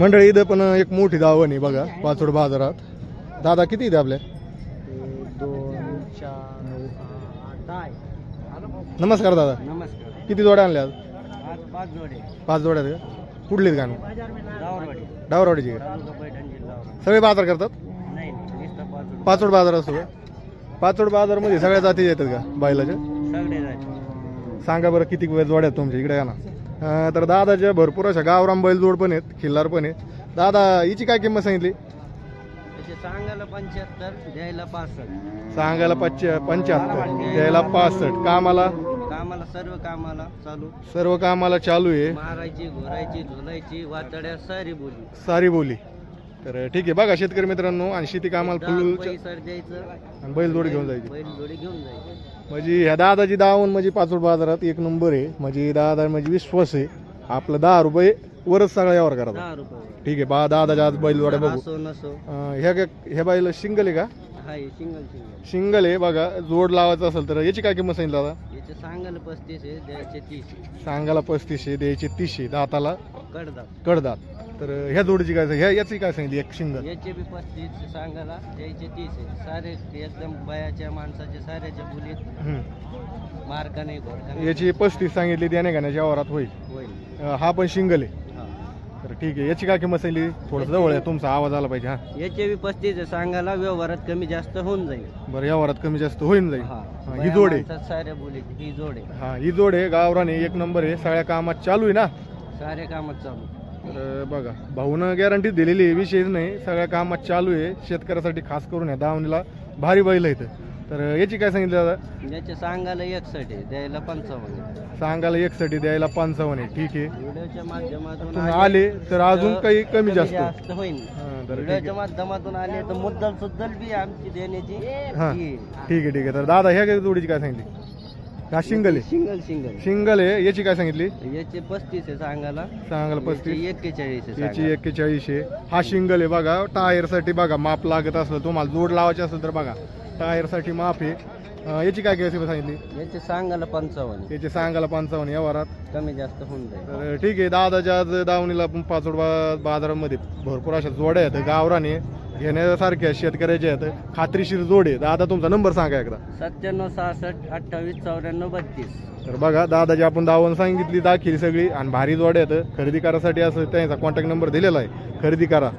मंडळी इथं पण एक मोठी दावण आहे बघा पाचोड बाजारात. दादा किती इथे आपल्या? 2 4 10. नमस्कार दादा. नमस्कार. किती जोड्या आणल्या आज? आज 5 जोडे. 5 जोड्या आहेत का? कुठलीत गाणं? दावरवाडी. डावरवाडीची का? तालुका पैठण जिल्हा औरंगाबाद. सगळे बाजार करतात? नाही नुसतं पाचोड. पाचोड बाजार असतो का? पाचोड बाजारमध्ये सगळ्या जाती येतात का बैलाच्या? सगळे जायचे. सांगा बरं किती जोड्या आहेत तुमच्या इकडे या ना. तर दादाच्या भरपूर अशा गावराम बैल जोड पण आहेत, खिल्लार पण आहेत. दादा हिची काय किंमत सांगितली? त्याचे सांगायला 75, द्यायला 65. सांगायला 75, द्यायला 65. कामाला कामाला सर्व कामाला चालू आहे. मारायची, घोरायची, झोलायची, वातड्या सारी बोली. सारी बोली. तर ठीक आहे बघा शेतकरी मित्रांनो, आणि शेती कामाला फुल सर द्यायचं आणि बैल जोड घेऊन जायची. बैल जोडी घेऊन जायचे. म्हणजे ह्या दादाची दावण म्हणजे पाचोड बाजारात एक नंबर आहे. म्हणजे दादा म्हणजे विश्वास आहे आपलं. 10 रुपये वरच सगळा व्यवहार करा. 10 रुपये. ठीक आहे दादाच्या आज बैल जोड्या बघू. असो नसो. ह्या बैल सिंगल आहे का? हा सिंगल. सिंगल आहे बघा. जोड लावायचं असेल तर याची काय किंमत सांगितली दादा? याचे सांगायला 35 आहे, द्यायचे 30. सांगायला 35 आहे, द्यायचे 30. दाताला कडदात. कडदात. तर ह्या जोडीची काय याची काय सांगितली? एक सिंगल. याचे बी 35 सांगायला, द्यायचे 30 आहे. सारे एकदम बयाच्या माणसाचे साऱ्याच्या बोलीत मार्का नाही घोरका नाही. याची 35 सांगितली, त्याने गाण्याच्या व्यवहारात होईल. हा पण सिंगल आहे. तर ठीक आहे याची काय किंमत सांगितली? थोडं जवळ आहे, तुमचा आवाज आला पाहिजे. हा याचे बी 35 आहे सांगायला, व्यवहारात कमी जास्त होऊन जाईल. बरं व्यवहारात कमी जास्त होईन जाईल. ही जोड आहे. साऱ्या बोलीत ही जोड आहे. हा ही जोड आहे. गावराने एक नंबर आहे. सगळ्या कामात चालू आहे ना? साऱ्या कामात चालू. तर बघा भाऊनं गॅरंटी दिलेली आहे, विषयच नाही. सगळ्या कामात चालू आहे. शेतकऱ्यासाठी खास करून या दावणीला भारी बैल आहेत. तर याची काय सांगितली दादा? याचे सांगायला 61 आहे, द्यायला 55. सांगायला 61, द्यायला 55 आहे. ठीक आहे. व्हिडिओच्या माध्यमातून आले तर अजून काही कमी जास्त होईल. व्हिडिओच्या माध्यमातून आले तर मुद्दल सुद्दल बी आमची देण्याची. हा ठीक आहे. तर दादा ह्या जोडीची काय सांगितली? हा सिंगल आहे. सिंगल आहे. याची काय सांगितली? याचे 35 आहे सांगायला 35. 41 आहे. याची 41 आहे. हा सिंगल आहे बघा. टायर साठी बघा माप लागत असलं, तुम्हाला जोड लावायची असेल तर बघा टायर साठी माप आहे. याची काय किंमत सांगितली? याचे सांगायला 55. याचे सांगायला 55 व्यवहारात कमी जास्त होऊन जाईल. तर ठीक आहे. दादाच्या आज दावणीला पाचोड बाजारामध्ये भरपूर अशा जोड्या आहेत गावराने घेण्यासारख्या, शेतकऱ्याच्या आहेत. खात्रीशीर जोड आहे. दादा तुमचा नंबर सांगा एकदा. 97 66 28 94 32. तर बघा दादाची आपण दावण सांगितली, दाखिली सगळी, आणि भारी जोड्या आहेत. खरेदी करासाठी असं त्यांचा कॉन्टॅक्ट नंबर दिलेला आहे. खरेदी करा.